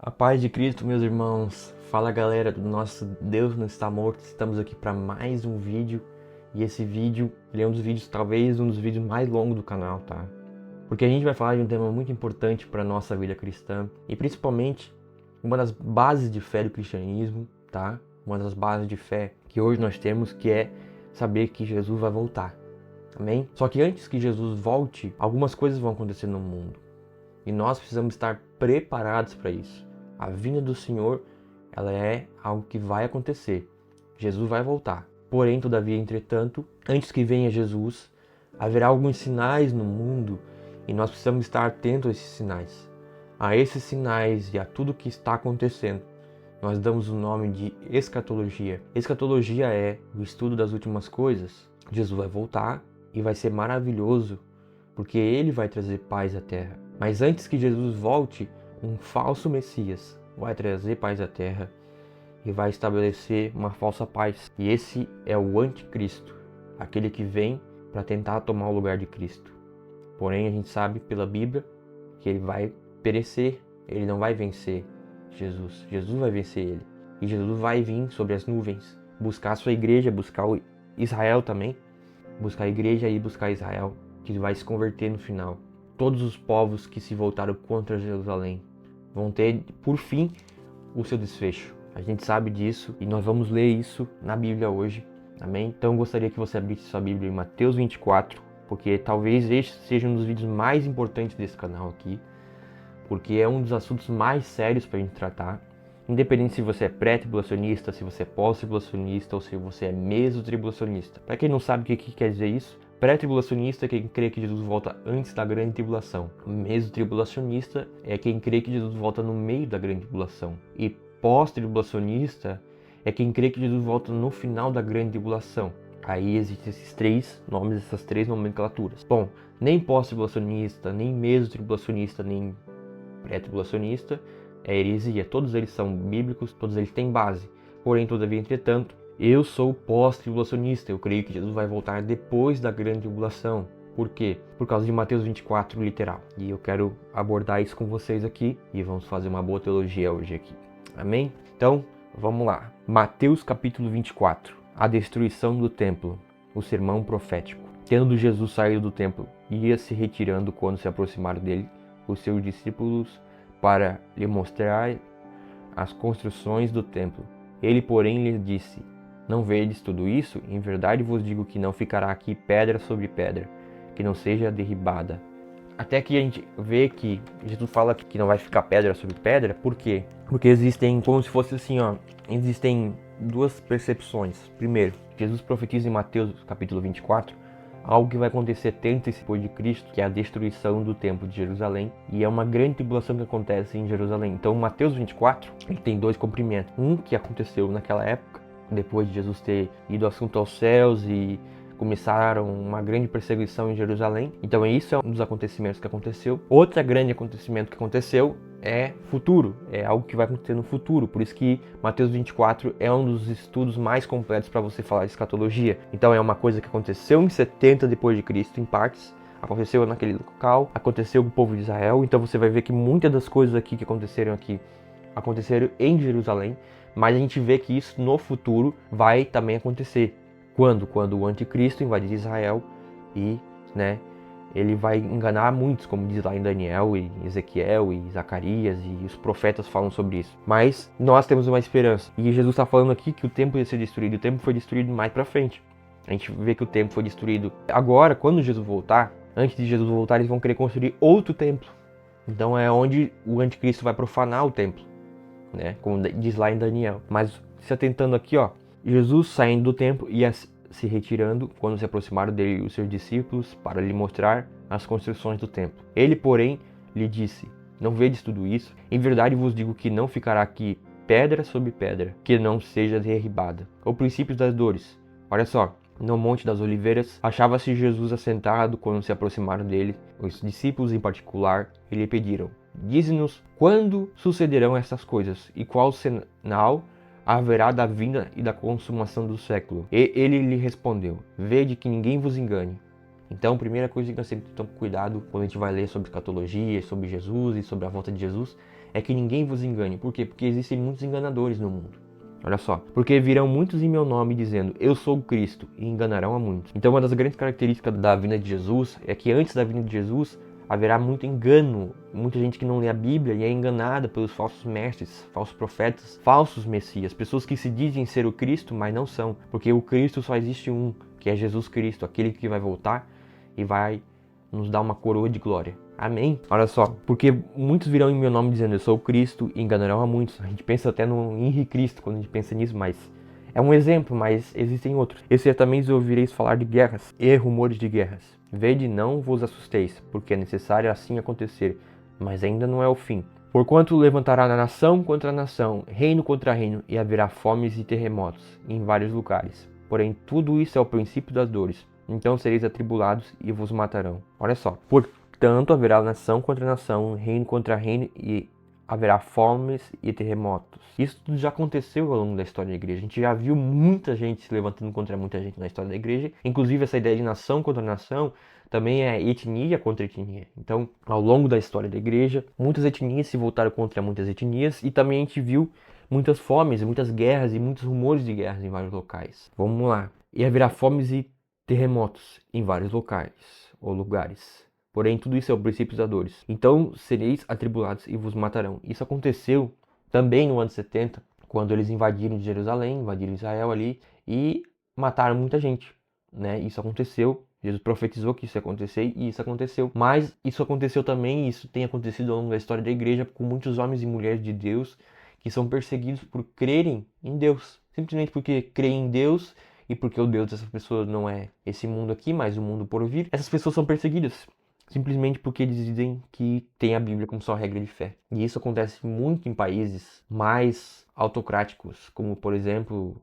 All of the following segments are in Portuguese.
A paz de Cristo, meus irmãos. Fala, galera do nosso Deus não está morto. Estamos aqui para mais um vídeo. E esse vídeo, ele é um dos vídeos, talvez um dos vídeos mais longos do canal, tá? Porque a gente vai falar de um tema muito importante para a nossa vida cristã. E principalmente, uma das bases de fé do cristianismo, tá? Uma das bases de fé que hoje nós temos, que é saber que Jesus vai voltar. Amém? Só que antes que Jesus volte, algumas coisas vão acontecer no mundo. E nós precisamos estar preparados para isso. A vinda do Senhor, ela é algo que vai acontecer. Jesus vai voltar. Porém, todavia, entretanto, antes que venha Jesus, haverá alguns sinais no mundo e nós precisamos estar atentos a esses sinais. A esses sinais e a tudo que está acontecendo, nós damos o nome de escatologia. Escatologia é o estudo das últimas coisas. Jesus vai voltar e vai ser maravilhoso, porque Ele vai trazer paz à terra. Mas antes que Jesus volte, um falso Messias vai trazer paz à terra e vai estabelecer uma falsa paz. E esse é o anticristo, aquele que vem para tentar tomar o lugar de Cristo. Porém, a gente sabe pela Bíblia que ele vai perecer, ele não vai vencer Jesus. Jesus vai vencer ele. E Jesus vai vir sobre as nuvens, buscar a sua igreja, buscar Israel também, buscar a igreja e buscar Israel, que vai se converter no final. Todos os povos que se voltaram contra Jerusalém vão ter, por fim, o seu desfecho. A gente sabe disso e nós vamos ler isso na Bíblia hoje. Amém? Então eu gostaria que você abrisse sua Bíblia em Mateus 24, porque talvez este seja um dos vídeos mais importantes desse canal aqui, porque é um dos assuntos mais sérios para a gente tratar. Independente se você é pré-tribulacionista, se você é pós-tribulacionista ou se você é meso-tribulacionista. Para quem não sabe o que quer dizer isso, pré-tribulacionista é quem crê que Jesus volta antes da grande tribulação. Meso-tribulacionista é quem crê que Jesus volta no meio da grande tribulação. E pós-tribulacionista é quem crê que Jesus volta no final da grande tribulação. Aí existem esses três nomes, essas três nomenclaturas. Bom, nem pós-tribulacionista, nem meso-tribulacionista, nem pré-tribulacionista é heresia. Todos eles são bíblicos, todos eles têm base. Porém, todavia, entretanto, eu sou pós-tribulacionista. Eu creio que Jesus vai voltar depois da grande tribulação. Por quê? Por causa de Mateus 24, literal. E eu quero abordar isso com vocês aqui e vamos fazer uma boa teologia hoje aqui. Amém? Então, vamos lá. Mateus capítulo 24. A destruição do templo. O sermão profético. Tendo Jesus saído do templo, ia se retirando quando se aproximaram dele os seus discípulos para lhe mostrar as construções do templo. Ele, porém, lhe disse: Não vedes tudo isso? Em verdade vos digo que não ficará aqui pedra sobre pedra, que não seja derribada. Até que a gente vê que Jesus fala que não vai ficar pedra sobre pedra. Por quê? Porque existem, como se fosse assim, existem duas percepções. Primeiro, Jesus profetiza em Mateus capítulo 24 algo que vai acontecer antes depois de Cristo, que é a destruição do templo de Jerusalém, e é uma grande tribulação que acontece em Jerusalém. Então, Mateus 24, ele tem dois cumprimentos. Um que aconteceu naquela época, depois de Jesus ter ido assunto aos céus e começaram uma grande perseguição em Jerusalém. Então, isso é um dos acontecimentos que aconteceu. Outro grande acontecimento que aconteceu é futuro, é algo que vai acontecer no futuro. Por isso que Mateus 24 é um dos estudos mais completos para você falar de escatologia. Então é uma coisa que aconteceu em 70 depois de Cristo, em partes. Aconteceu naquele local, aconteceu com o povo de Israel. Então você vai ver que muitas das coisas aqui que aconteceram aqui aconteceram em Jerusalém, mas a gente vê que isso no futuro vai também acontecer. Quando? Quando o anticristo invadir Israel e, ele vai enganar muitos, como diz lá em Daniel, e Ezequiel, e Zacarias, e os profetas falam sobre isso. Mas nós temos uma esperança. E Jesus está falando aqui que o templo ia ser destruído. O templo foi destruído mais para frente. A gente vê que o templo foi destruído. Agora, quando Jesus voltar, antes de Jesus voltar, eles vão querer construir outro templo. Então é onde o anticristo vai profanar o templo, como diz lá em Daniel. Mas se atentando aqui, Jesus saindo do templo ia se retirando quando se aproximaram dele os seus discípulos para lhe mostrar as construções do templo. Ele, porém, lhe disse: Não vedes tudo isso? Em verdade vos digo que não ficará aqui pedra sobre pedra, que não seja derribada. O princípio das dores. Olha só, no Monte das Oliveiras, achava-se Jesus assentado quando se aproximaram dele, os discípulos em particular, e lhe pediram: Dize-nos quando sucederão estas coisas, e qual sinal haverá da vinda e da consumação do século. E ele lhe respondeu: Vede que ninguém vos engane. Então, a primeira coisa que nós temos que tomar cuidado quando a gente vai ler sobre escatologia, sobre Jesus e sobre a volta de Jesus, é que ninguém vos engane. Por quê? Porque existem muitos enganadores no mundo. Olha só, porque virão muitos em meu nome dizendo, eu sou o Cristo, e enganarão a muitos. Então uma das grandes características da vinda de Jesus é que antes da vinda de Jesus haverá muito engano, muita gente que não lê a Bíblia e é enganada pelos falsos mestres, falsos profetas, falsos messias, pessoas que se dizem ser o Cristo, mas não são, porque o Cristo só existe um, que é Jesus Cristo, aquele que vai voltar e vai nos dar uma coroa de glória. Amém? Olha só, porque muitos virão em meu nome dizendo, eu sou o Cristo, e enganarão a muitos. A gente pensa até no Henri Cristo quando a gente pensa nisso, mas é um exemplo, mas existem outros. Esse também ouvireis falar de guerras e rumores de guerras. Vede, não vos assusteis, porque é necessário assim acontecer, mas ainda não é o fim. Porquanto levantará nação contra nação, reino contra reino, e haverá fomes e terremotos em vários lugares. Porém, tudo isso é o princípio das dores. Então sereis atribulados e vos matarão. Olha só. Portanto, haverá nação contra nação, reino contra reino, e haverá fomes e terremotos. Isso tudo já aconteceu ao longo da história da igreja. A gente já viu muita gente se levantando contra muita gente na história da igreja. Inclusive, essa ideia de nação contra nação também é etnia contra etnia. Então, ao longo da história da igreja, muitas etnias se voltaram contra muitas etnias. E também a gente viu muitas fomes, muitas guerras e muitos rumores de guerras em vários locais. Vamos lá. E haverá fomes e terremotos em vários locais ou lugares. Porém, tudo isso é o princípio das dores. Então, sereis atribulados e vos matarão. Isso aconteceu também no ano 70, quando eles invadiram Jerusalém, invadiram Israel ali e mataram muita gente, né? Isso aconteceu. Jesus profetizou que isso ia acontecer e isso aconteceu. Mas isso aconteceu também, e isso tem acontecido ao longo da história da igreja com muitos homens e mulheres de Deus que são perseguidos por crerem em Deus. Simplesmente porque creem em Deus e porque o Deus dessas pessoas não é esse mundo aqui, mas o mundo por vir. Essas pessoas são perseguidas simplesmente porque eles dizem que tem a Bíblia como sua regra de fé. E isso acontece muito em países mais autocráticos, como por exemplo,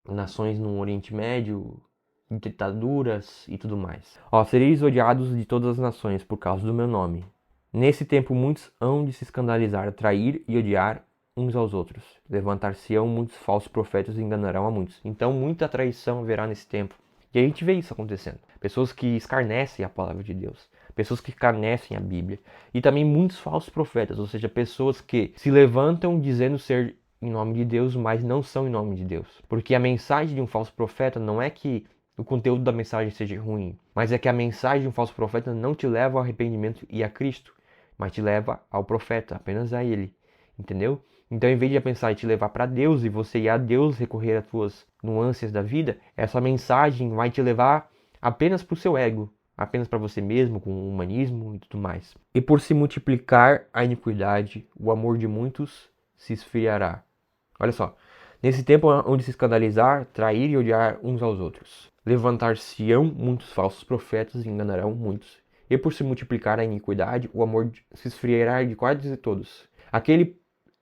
nações no Oriente Médio, ditaduras e tudo mais. Ó, sereis odiados de todas as nações por causa do meu nome. Nesse tempo muitos hão de se escandalizar, trair e odiar uns aos outros. Levantar-se-ão muitos falsos profetas e enganarão a muitos. Então muita traição haverá nesse tempo. E a gente vê isso acontecendo. Pessoas que escarnecem a palavra de Deus. Pessoas que escarnecem a Bíblia. E também muitos falsos profetas. Ou seja, pessoas que se levantam dizendo ser em nome de Deus, mas não são em nome de Deus. Porque a mensagem de um falso profeta não é que o conteúdo da mensagem seja ruim. Mas é que a mensagem de um falso profeta não te leva ao arrependimento e a Cristo. Mas te leva ao profeta, apenas a ele. Entendeu? Então, em vez de pensar em te levar para Deus e você ir a Deus recorrer às suas nuances da vida, essa mensagem vai te levar apenas para o seu ego, apenas para você mesmo, com o humanismo e tudo mais. E por se multiplicar a iniquidade, o amor de muitos se esfriará. Olha só, nesse tempo onde se escandalizar, trair e odiar uns aos outros, levantar-se-ão muitos falsos profetas e enganarão muitos. E por se multiplicar a iniquidade, o amor se esfriará de quase todos. Aquele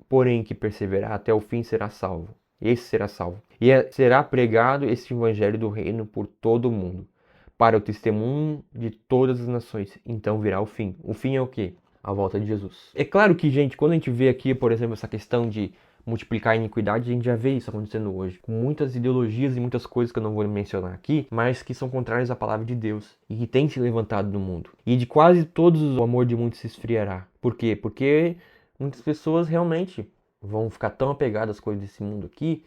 porém que perseverar até o fim será salvo. Esse será salvo. E será pregado este evangelho do reino por todo o mundo, para o testemunho de todas as nações. Então virá o fim. O fim é o quê? A volta de Jesus. É claro que, gente, quando a gente vê aqui, por exemplo, essa questão de multiplicar a iniquidade, a gente já vê isso acontecendo hoje. Com muitas ideologias e muitas coisas que eu não vou mencionar aqui, mas que são contrárias à palavra de Deus. E que tem se levantado no mundo. E de quase todos o amor de muitos se esfriará. Por quê? Porque muitas pessoas realmente vão ficar tão apegadas às coisas desse mundo aqui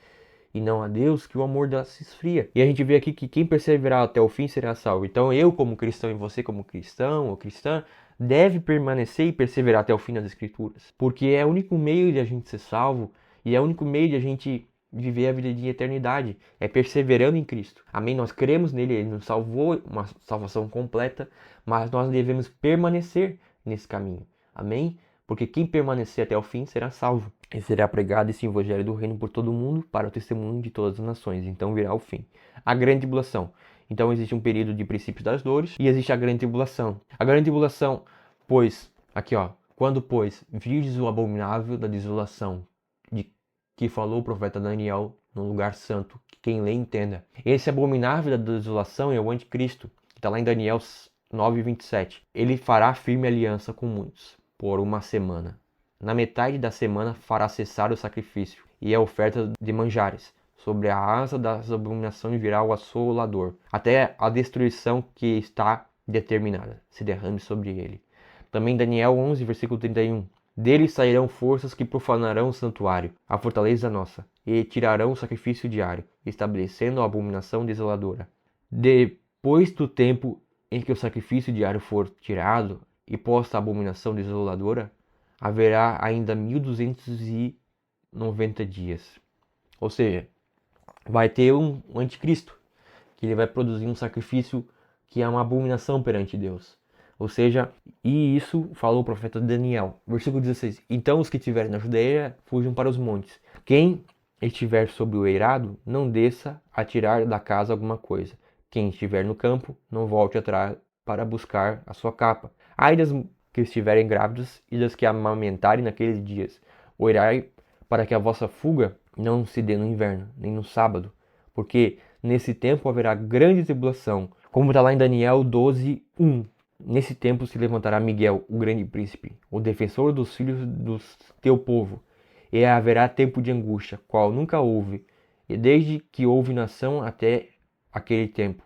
e não a Deus, que o amor delas se esfria. E a gente vê aqui que quem perseverar até o fim será salvo. Então eu como cristão e você como cristão ou cristã deve permanecer e perseverar até o fim das Escrituras. Porque é o único meio de a gente ser salvo e é o único meio de a gente viver a vida de eternidade. É perseverando em Cristo. Amém? Nós cremos nele, ele nos salvou, uma salvação completa, mas nós devemos permanecer nesse caminho. Amém? Porque quem permanecer até o fim será salvo. E será pregado esse evangelho do reino por todo o mundo para o testemunho de todas as nações. Então virá o fim. A grande tribulação. Então existe um período de princípios das dores e existe a grande tribulação. A grande tribulação, pois, aqui ó, quando pois virdes o abominável da desolação, de que falou o profeta Daniel no lugar santo, que quem lê entenda. Esse abominável da desolação é o anticristo, que está lá em Daniel 9:27. Ele fará firme aliança com muitos por uma semana. Na metade da semana fará cessar o sacrifício e a oferta de manjares. Sobre a asa das abominações virá o assolador, até a destruição que está determinada se derrame sobre ele. Também Daniel 11, versículo 31. Dele sairão forças que profanarão o santuário, a fortaleza nossa, e tirarão o sacrifício diário, estabelecendo a abominação desoladora. Depois do tempo em que o sacrifício diário for tirado e posta a abominação desoladora, haverá ainda 1290 dias. Ou seja, vai ter um anticristo, que ele vai produzir um sacrifício que é uma abominação perante Deus. Ou seja, e isso falou o profeta Daniel. Versículo 16. Então os que estiverem na Judeia fujam para os montes. Quem estiver sobre o eirado, não desça a tirar da casa alguma coisa. Quem estiver no campo, não volte atrás para buscar a sua capa. Ai das que estiverem grávidas e das que amamentarem naqueles dias. Orai para que a vossa fuga não se dê no inverno, nem no sábado, porque nesse tempo haverá grande tribulação, como está lá em Daniel 12:1. Nesse tempo se levantará Miguel, o grande príncipe, o defensor dos filhos do teu povo, e haverá tempo de angústia, qual nunca houve, e desde que houve nação até aquele tempo.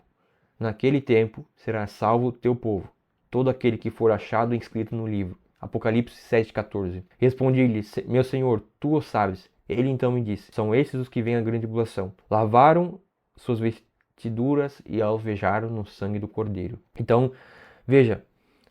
Naquele tempo será salvo o teu povo, todo aquele que for achado inscrito no livro. Apocalipse 7,14. Respondi-lhe, meu senhor, tu o sabes. Ele então me disse, são esses os que vêm a grande tribulação. Lavaram suas vestiduras e alvejaram no sangue do cordeiro. Então, veja,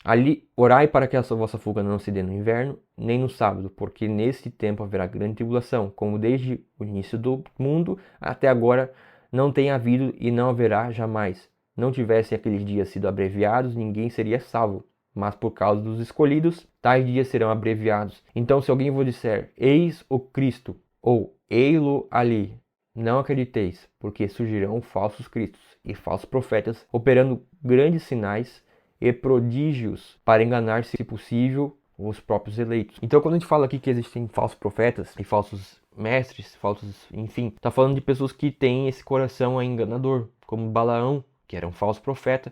ali orai para que a vossa fuga não se dê no inverno, nem no sábado, porque nesse tempo haverá grande tribulação, como desde o início do mundo até agora não tem havido e não haverá jamais. Não tivessem aqueles dias sido abreviados, ninguém seria salvo. Mas por causa dos escolhidos, tais dias serão abreviados. Então, se alguém vos disser, eis o Cristo, ou ei-lo ali, não acrediteis, porque surgirão falsos cristos e falsos profetas, operando grandes sinais e prodígios para enganar, se possível, os próprios eleitos. Então, quando a gente fala aqui que existem falsos profetas e falsos mestres, falsos, enfim, tá falando de pessoas que têm esse coração enganador, como Balaão, que era um falso profeta,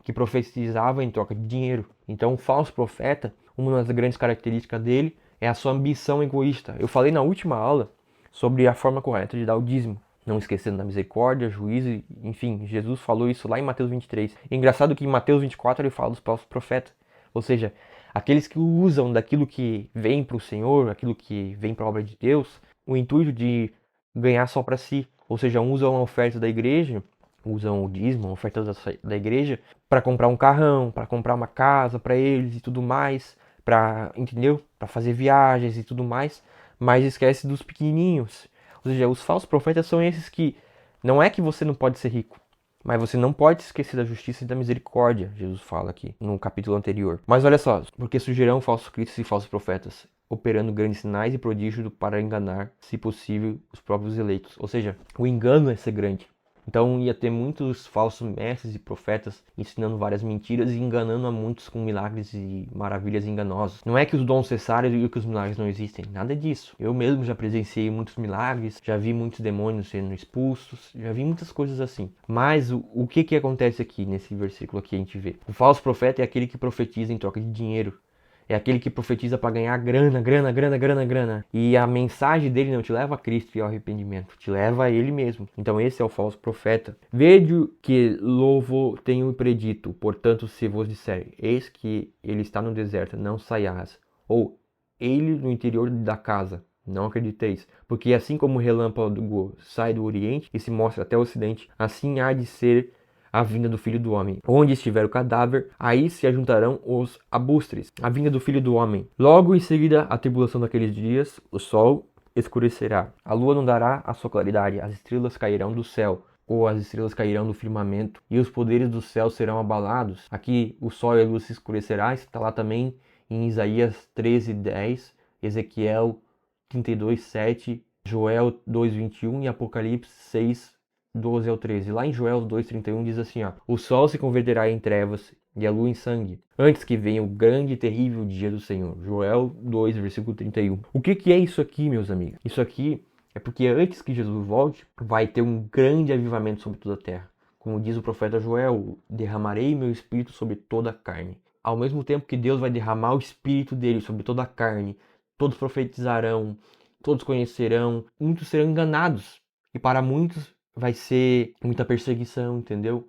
que profetizava em troca de dinheiro. Então, o falso profeta, uma das grandes características dele é a sua ambição egoísta. Eu falei na última aula sobre a forma correta de dar o dízimo, não esquecendo da misericórdia, juízo, enfim, Jesus falou isso lá em Mateus 23. E engraçado que em Mateus 24 ele fala dos falsos profetas, ou seja, aqueles que usam daquilo que vem para o Senhor, aquilo que vem para a obra de Deus, o intuito de ganhar só para si, ou seja, usam a oferta da igreja, usam o dízimo, a oferta da igreja, para comprar um carrão, para comprar uma casa para eles e tudo mais, para, entendeu? Para fazer viagens e tudo mais, mas esquece dos pequenininhos. Ou seja, os falsos profetas são esses que não é que você não pode ser rico, mas você não pode esquecer da justiça e da misericórdia, Jesus fala aqui no capítulo anterior. Mas olha só, porque surgirão falsos cristos e falsos profetas, operando grandes sinais e prodígios para enganar, se possível, os próprios eleitos. Ou seja, o engano é ser grande. Então ia ter muitos falsos mestres e profetas ensinando várias mentiras e enganando a muitos com milagres e maravilhas enganosos. Não é que os dons cessaram e que os milagres não existem, nada disso. Eu mesmo já presenciei muitos milagres, já vi muitos demônios sendo expulsos, já vi muitas coisas assim. Mas o que acontece aqui nesse versículo aqui a gente vê? O falso profeta é aquele que profetiza em troca de dinheiro. É aquele que profetiza para ganhar grana, grana, grana, grana, grana. E a mensagem dele não te leva a Cristo e ao arrependimento, te leva a ele mesmo. Então esse é o falso profeta. Vede que louvo tenho predito, portanto se vos disser, eis que ele está no deserto, não saias. Ou ele no interior da casa, não acrediteis. Porque assim como o relâmpago sai do oriente e se mostra até o ocidente, assim há de ser a vinda do Filho do Homem. Onde estiver o cadáver, aí se ajuntarão os arbustos. A vinda do Filho do Homem. Logo em seguida, a tribulação daqueles dias, o sol escurecerá. A lua não dará a sua claridade, as estrelas cairão do céu, ou as estrelas cairão do firmamento, e os poderes do céu serão abalados. Aqui o sol e a lua se escurecerá, está lá também em Isaías 13:10, Ezequiel 32:7, Joel 2:21 e Apocalipse 6:12 ao 13. Lá em Joel 2:31 diz assim, ó: o sol se converterá em trevas e a lua em sangue, antes que venha o grande e terrível dia do Senhor. Joel 2, versículo 31. O que é isso aqui, meus amigos? Isso aqui é porque antes que Jesus volte, vai ter um grande avivamento sobre toda a terra. Como diz o profeta Joel, derramarei meu espírito sobre toda a carne. Ao mesmo tempo que Deus vai derramar o espírito dele sobre toda a carne, todos profetizarão, todos conhecerão, muitos serão enganados. E para muitos vai ser muita perseguição, entendeu?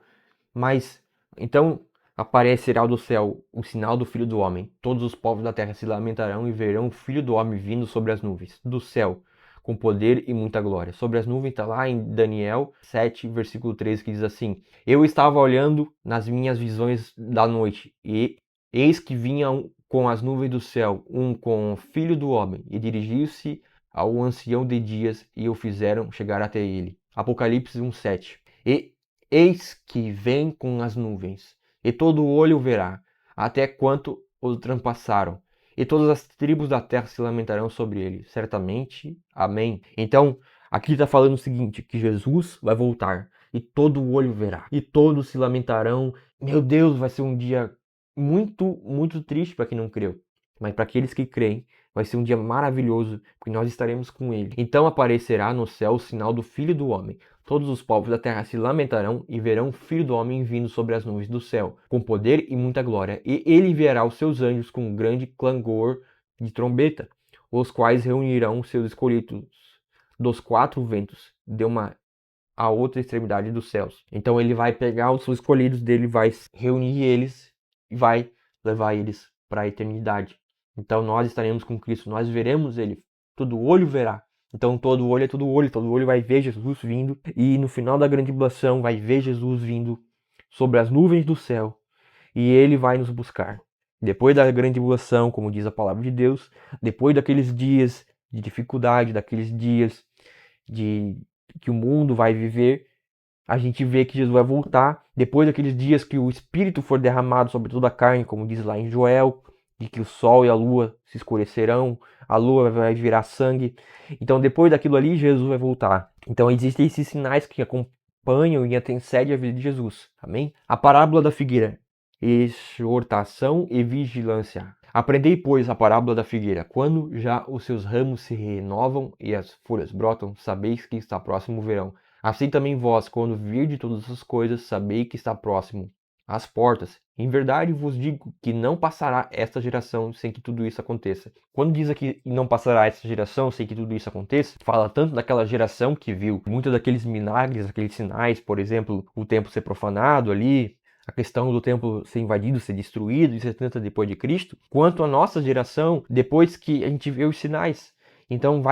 Mas, então, aparecerá do céu o sinal do Filho do Homem. Todos os povos da terra se lamentarão e verão o Filho do Homem vindo sobre as nuvens do céu, com poder e muita glória. Sobre as nuvens está lá em Daniel 7, versículo 13, que diz assim: Eu estava olhando nas minhas visões da noite, e eis que vinha com as nuvens do céu, com o Filho do Homem, e dirigiu-se ao ancião de dias, e o fizeram chegar até ele. Apocalipse 1:7. E eis que vem com as nuvens, e todo olho o verá, até quanto o transpassaram, e todas as tribos da terra se lamentarão sobre ele. Certamente. Amém. Então, aqui está falando o seguinte, que Jesus vai voltar, e todo olho verá, e todos se lamentarão. Meu Deus, vai ser um dia muito, muito triste para quem não creu. Mas para aqueles que creem, vai ser um dia maravilhoso, porque nós estaremos com ele. Então aparecerá no céu o sinal do Filho do Homem. Todos os povos da terra se lamentarão e verão o Filho do Homem vindo sobre as nuvens do céu, com poder e muita glória. E ele enviará os seus anjos com um grande clangor de trombeta, os quais reunirão os seus escolhidos dos quatro ventos, de uma a outra extremidade dos céus. Então ele vai pegar os seus escolhidos dele, vai reunir eles e vai levar eles para a eternidade. Então nós estaremos com Cristo, nós veremos ele, todo olho verá. Então todo olho é todo olho vai ver Jesus vindo, e no final da grande tribulação vai ver Jesus vindo sobre as nuvens do céu, e ele vai nos buscar. Depois da grande tribulação, como diz a palavra de Deus, depois daqueles dias de dificuldade, daqueles dias de que o mundo vai viver, a gente vê que Jesus vai voltar depois daqueles dias que o Espírito for derramado sobre toda a carne, como diz lá em Joel, de que o sol e a lua se escurecerão, a lua vai virar sangue. Então depois daquilo ali, Jesus vai voltar. Então existem esses sinais que acompanham e antecedem a vida de Jesus. Amém? A parábola da figueira. Exortação e vigilância. Aprendei, pois, a parábola da figueira. Quando já os seus ramos se renovam e as folhas brotam, sabeis que está próximo o verão. Assim também vós, quando virdes todas essas coisas, sabei que está próximo às portas. Em verdade vos digo que não passará esta geração sem que tudo isso aconteça. Quando diz aqui não passará esta geração sem que tudo isso aconteça, fala tanto daquela geração que viu muitos daqueles milagres, aqueles sinais, por exemplo, o templo ser profanado ali, a questão do templo ser invadido, ser destruído em 70 depois de Cristo, quanto a nossa geração depois que a gente vê os sinais. Então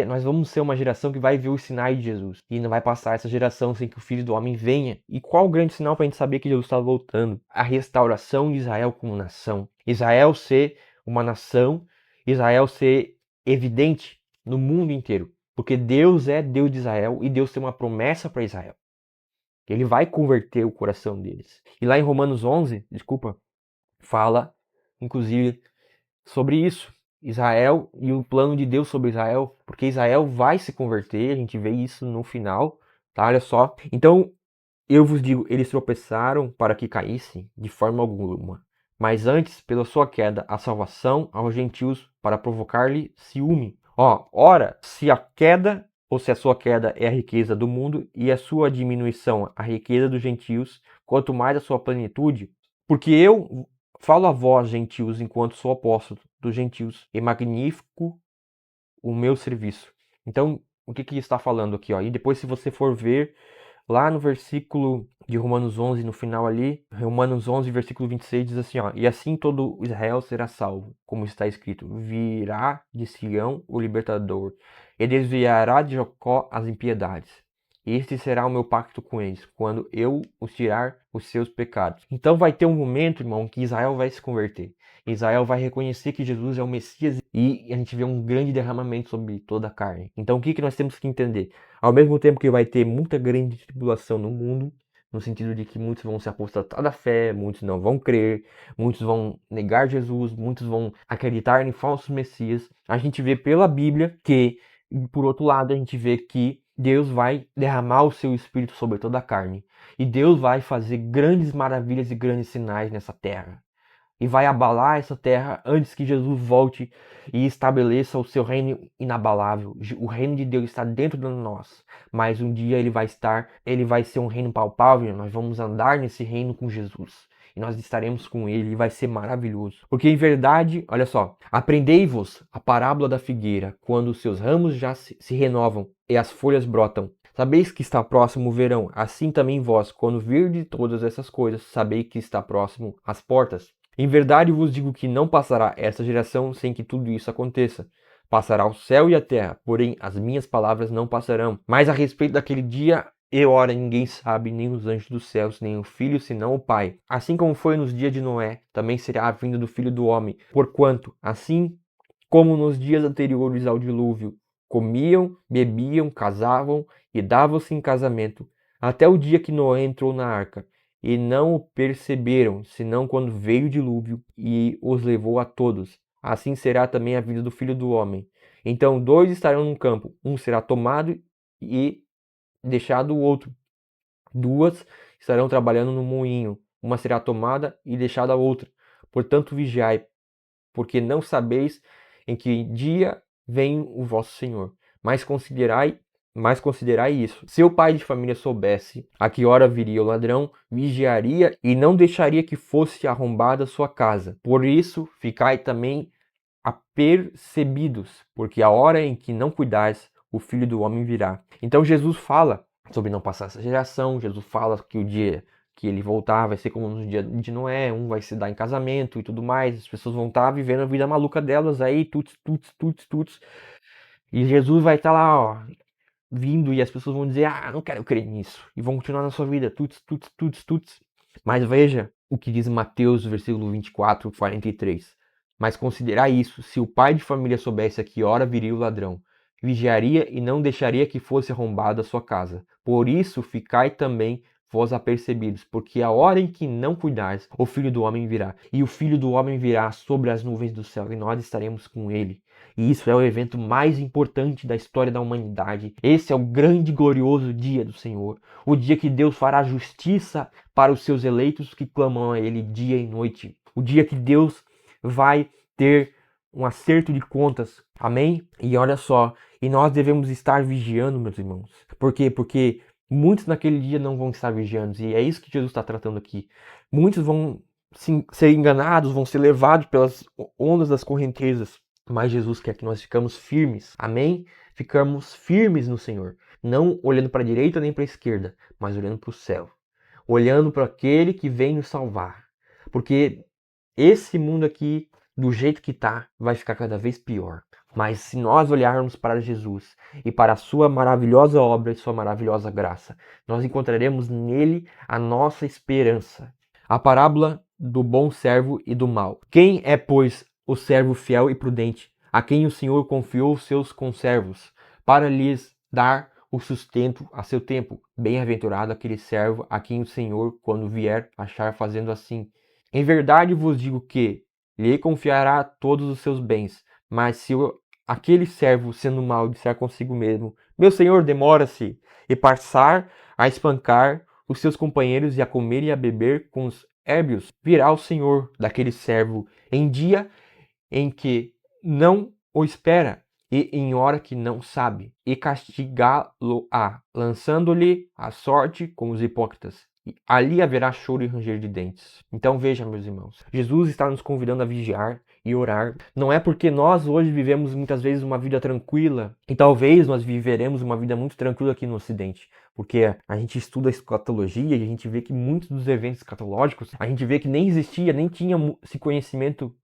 nós vamos ser uma geração que vai ver os sinais de Jesus. E não vai passar essa geração sem que o Filho do Homem venha. E qual o grande sinal para a gente saber que Jesus está voltando? A restauração de Israel como nação. Israel ser uma nação, Israel ser evidente no mundo inteiro. Porque Deus é Deus de Israel e Deus tem uma promessa para Israel. Ele vai converter o coração deles. E lá em Romanos 11, fala, inclusive, sobre isso. Israel e o plano de Deus sobre Israel, porque Israel vai se converter, a gente vê isso no final, tá? Olha só. Então, eu vos digo, eles tropeçaram para que caíssem de forma alguma, mas antes, pela sua queda, a salvação aos gentios para provocar-lhe ciúme. Ora, se a queda ou se a sua queda é a riqueza do mundo e a sua diminuição a riqueza dos gentios, quanto mais a sua plenitude, porque eu falo a vós, gentios, enquanto sou apóstolo dos gentios, e magnifico o meu serviço. Então, o que está falando aqui? E depois, se você for ver lá no versículo de Romanos 11, no final ali, Romanos 11, versículo 26, diz assim, e assim todo Israel será salvo, como está escrito, virá de Sião o libertador, e desviará de Jacó as impiedades. Este será o meu pacto com eles, quando eu os tirar os seus pecados. Então vai ter um momento, irmão, que Israel vai se converter. Israel vai reconhecer que Jesus é o Messias e a gente vê um grande derramamento sobre toda a carne. Então o que nós temos que entender? Ao mesmo tempo que vai ter muita grande tribulação no mundo, no sentido de que muitos vão se apostatar da fé, muitos não vão crer, muitos vão negar Jesus, muitos vão acreditar em falsos messias. A gente vê pela Bíblia que, por outro lado, a gente vê que Deus vai derramar o seu Espírito sobre toda a carne. E Deus vai fazer grandes maravilhas e grandes sinais nessa terra. E vai abalar essa terra antes que Jesus volte e estabeleça o seu reino inabalável. O reino de Deus está dentro de nós, mas um dia ele vai ser um reino palpável, nós vamos andar nesse reino com Jesus. E nós estaremos com ele e vai ser maravilhoso. Porque em verdade, olha só, aprendei-vos a parábola da figueira, quando os seus ramos já se renovam e as folhas brotam. Sabeis que está próximo o verão, assim também vós, quando virdes todas essas coisas, sabeis que está próximo as portas. Em verdade vos digo que não passará esta geração sem que tudo isso aconteça. Passará o céu e a terra, porém as minhas palavras não passarão. Mas a respeito daquele dia e hora ninguém sabe, nem os anjos dos céus, nem o Filho, senão o Pai. Assim como foi nos dias de Noé, também será a vinda do Filho do Homem. Porquanto, assim como nos dias anteriores ao dilúvio, comiam, bebiam, casavam e davam-se em casamento, até o dia que Noé entrou na arca, e não o perceberam, senão quando veio o dilúvio e os levou a todos. Assim será também a vida do Filho do Homem. Então 2 estarão no campo, um será tomado e deixado o outro. 2 estarão trabalhando no moinho, uma será tomada e deixada a outra. Portanto, vigiai, porque não sabeis em que dia vem o vosso Senhor. Mas considerai isso. Se o pai de família soubesse a que hora viria o ladrão, vigiaria e não deixaria que fosse arrombada a sua casa. Por isso, ficai também apercebidos, porque a hora em que não cuidais, o Filho do Homem virá. Então Jesus fala sobre não passar essa geração, Jesus fala que o dia que ele voltar vai ser como no dia de Noé, um vai se dar em casamento e tudo mais, as pessoas vão estar vivendo a vida maluca delas aí, tuts. E Jesus vai estar lá, ó, vindo e as pessoas vão dizer, não quero crer nisso, e vão continuar na sua vida, tuts. Mas veja o que diz Mateus, versículo 24, 43. Mas considerai isso, se o pai de família soubesse a que hora viria o ladrão, vigiaria e não deixaria que fosse arrombada a sua casa. Por isso ficai também vós apercebidos, porque a hora em que não cuidares, o Filho do Homem virá. E o Filho do Homem virá sobre as nuvens do céu, e nós estaremos com ele. E isso é o evento mais importante da história da humanidade. Esse é o grande e glorioso dia do Senhor. O dia que Deus fará justiça para os seus eleitos que clamam a Ele dia e noite. O dia que Deus vai ter um acerto de contas. Amém? E olha só, e nós devemos estar vigiando, meus irmãos. Por quê? Porque muitos naquele dia não vão estar vigiando. E é isso que Jesus está tratando aqui. Muitos vão ser enganados, vão ser levados pelas ondas das correntezas. Mas Jesus quer que nós ficamos firmes. Amém? Ficamos firmes no Senhor. Não olhando para a direita nem para a esquerda, mas olhando para o céu. Olhando para aquele que vem nos salvar. Porque esse mundo aqui, do jeito que está, vai ficar cada vez pior. Mas se nós olharmos para Jesus e para a sua maravilhosa obra e sua maravilhosa graça, nós encontraremos nele a nossa esperança. A parábola do bom servo e do mau. Quem é, pois, o servo fiel e prudente, a quem o Senhor confiou os seus conservos, para lhes dar o sustento a seu tempo? Bem-aventurado aquele servo a quem o Senhor, quando vier, achar fazendo assim. Em verdade vos digo que lhe confiará todos os seus bens. Mas se aquele servo, sendo mau, disser consigo mesmo, meu senhor demora-se, e passar a espancar os seus companheiros e a comer e a beber com os érbios, virá o senhor daquele servo em dia em que não o espera e em hora que não sabe, e castigá-lo-á, lançando-lhe a sorte com os hipócritas. Ali haverá choro e ranger de dentes. Então veja, meus irmãos, Jesus está nos convidando a vigiar e orar. Não é porque nós hoje vivemos muitas vezes uma vida tranquila, e talvez nós viveremos uma vida muito tranquila aqui no Ocidente, porque a gente estuda a escatologia e a gente vê que muitos dos eventos escatológicos, a gente vê que nem existia, nem tinha esse conhecimento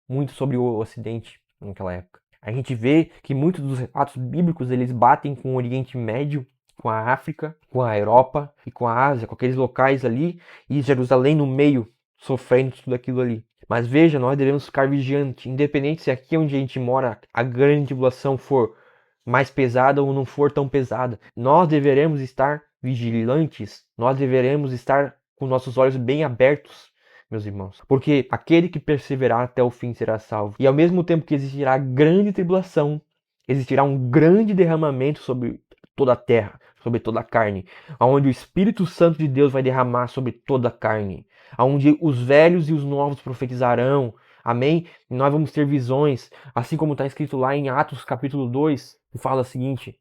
muito sobre o Ocidente naquela época. A gente vê que muitos dos relatos bíblicos eles batem com o Oriente Médio, com a África, com a Europa e com a Ásia, com aqueles locais ali, e Jerusalém no meio, sofrendo tudo aquilo ali. Mas veja, nós devemos ficar vigiantes, independente se aqui onde a gente mora a grande tribulação for mais pesada ou não for tão pesada. Nós deveremos estar vigilantes, nós deveremos estar com nossos olhos bem abertos, meus irmãos. Porque aquele que perseverar até o fim será salvo. E ao mesmo tempo que existirá grande tribulação, existirá um grande derramamento sobre toda a terra, sobre toda a carne, onde o Espírito Santo de Deus vai derramar sobre toda a carne, onde os velhos e os novos profetizarão, amém? E nós vamos ter visões, assim como está escrito lá em Atos capítulo 2, que fala o seguinte,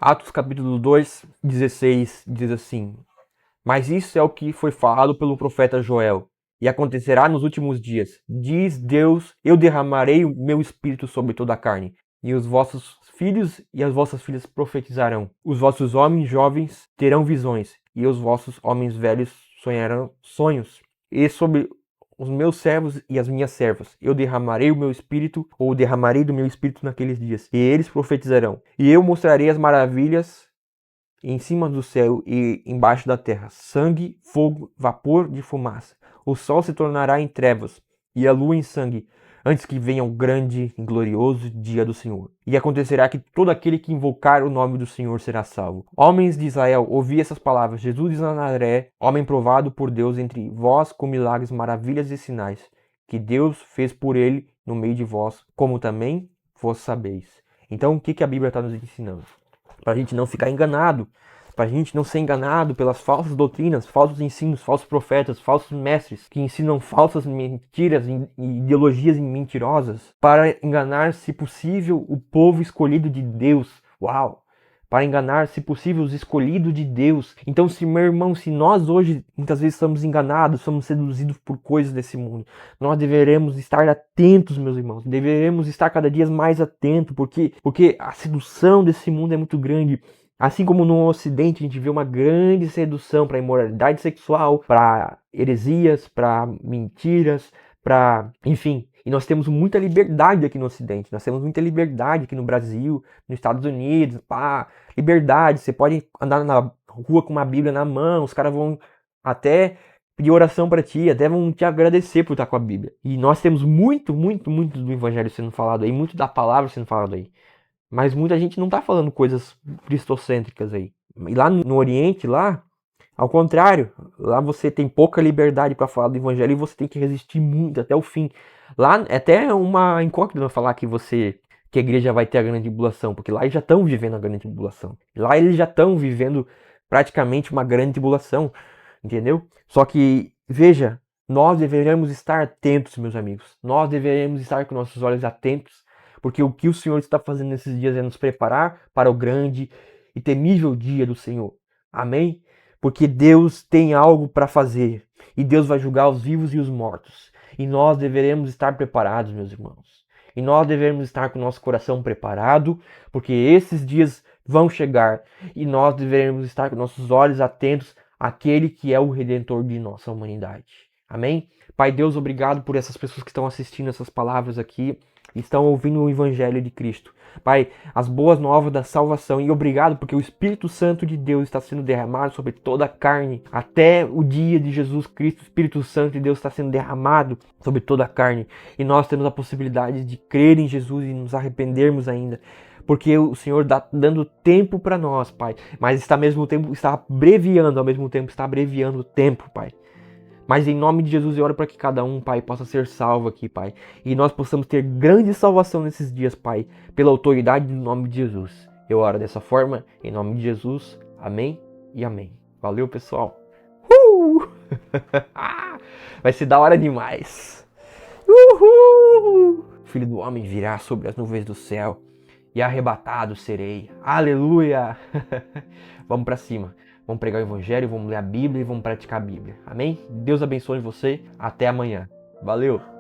Atos capítulo 2, 16, diz assim, mas isso é o que foi falado pelo profeta Joel, e acontecerá nos últimos dias, diz Deus, eu derramarei o meu Espírito sobre toda a carne, e os vossos filhos e as vossas filhas profetizarão. Os vossos homens jovens terão visões, e os vossos homens velhos sonharão sonhos. E sobre os meus servos e as minhas servas eu derramarei o meu espírito, ou derramarei do meu espírito naqueles dias, e eles profetizarão. E eu mostrarei as maravilhas em cima do céu e embaixo da terra, sangue, fogo, vapor de fumaça. O sol se tornará em trevas e a lua em sangue, antes que venha o grande e glorioso dia do Senhor. E acontecerá que todo aquele que invocar o nome do Senhor será salvo. Homens de Israel, ouvi essas palavras. Jesus de Nazaré, homem provado por Deus entre vós com milagres, maravilhas e sinais, que Deus fez por ele no meio de vós, como também vós sabeis. Então, o que a Bíblia está nos ensinando? Para a gente não ficar enganado, para a gente não ser enganado pelas falsas doutrinas, falsos ensinos, falsos profetas, falsos mestres que ensinam falsas mentiras e ideologias mentirosas para enganar, se possível, o povo escolhido de Deus. Uau! Para enganar, se possível, os escolhidos de Deus. Então, se meu irmão, se nós hoje muitas vezes somos enganados, somos seduzidos por coisas desse mundo, nós deveremos estar atentos, meus irmãos. Deveremos estar cada dia mais atentos, porque a sedução desse mundo é muito grande. Assim como no Ocidente a gente vê uma grande sedução para imoralidade sexual, para heresias, para mentiras, para, enfim. E nós temos muita liberdade aqui no Ocidente, nós temos muita liberdade aqui no Brasil, nos Estados Unidos, pá, liberdade. Você pode andar na rua com uma Bíblia na mão, os caras vão até pedir oração para ti, até vão te agradecer por estar com a Bíblia. E nós temos muito do Evangelho sendo falado aí, muito da palavra sendo falado aí. Mas muita gente não tá falando coisas cristocêntricas aí. E lá no Oriente, lá, ao contrário, lá você tem pouca liberdade para falar do evangelho e você tem que resistir muito até o fim. Lá é até uma incógnita falar que a igreja vai ter a grande tribulação, porque lá eles já estão vivendo a grande tribulação. Lá eles já estão vivendo praticamente uma grande tribulação, entendeu? Só que, veja, nós deveremos estar atentos, meus amigos. Nós deveremos estar com nossos olhos atentos, porque o que o Senhor está fazendo nesses dias é nos preparar para o grande e temível dia do Senhor. Amém? Porque Deus tem algo para fazer. E Deus vai julgar os vivos e os mortos. E nós deveremos estar preparados, meus irmãos. E nós devemos estar com o nosso coração preparado, porque esses dias vão chegar. E nós devemos estar com nossos olhos atentos àquele que é o Redentor de nossa humanidade. Amém? Pai Deus, obrigado por essas pessoas que estão assistindo essas palavras aqui, estão ouvindo o Evangelho de Cristo. Pai, as boas novas da salvação, e obrigado porque o Espírito Santo de Deus está sendo derramado sobre toda a carne. Até o dia de Jesus Cristo, o Espírito Santo de Deus está sendo derramado sobre toda a carne. E nós temos a possibilidade de crer em Jesus e nos arrependermos ainda. Porque o Senhor está dando tempo para nós, Pai. Mas está ao mesmo tempo está abreviando o tempo, Pai. Mas em nome de Jesus eu oro para que cada um, Pai, possa ser salvo aqui, Pai. E nós possamos ter grande salvação nesses dias, Pai, pela autoridade do nome de Jesus. Eu oro dessa forma, em nome de Jesus. Amém e amém. Valeu, pessoal. Vai ser da hora demais. Uhul! O Filho do Homem virá sobre as nuvens do céu e arrebatado serei. Aleluia! Vamos para cima. Vamos pregar o Evangelho, vamos ler a Bíblia e vamos praticar a Bíblia. Amém? Deus abençoe você. Até amanhã. Valeu!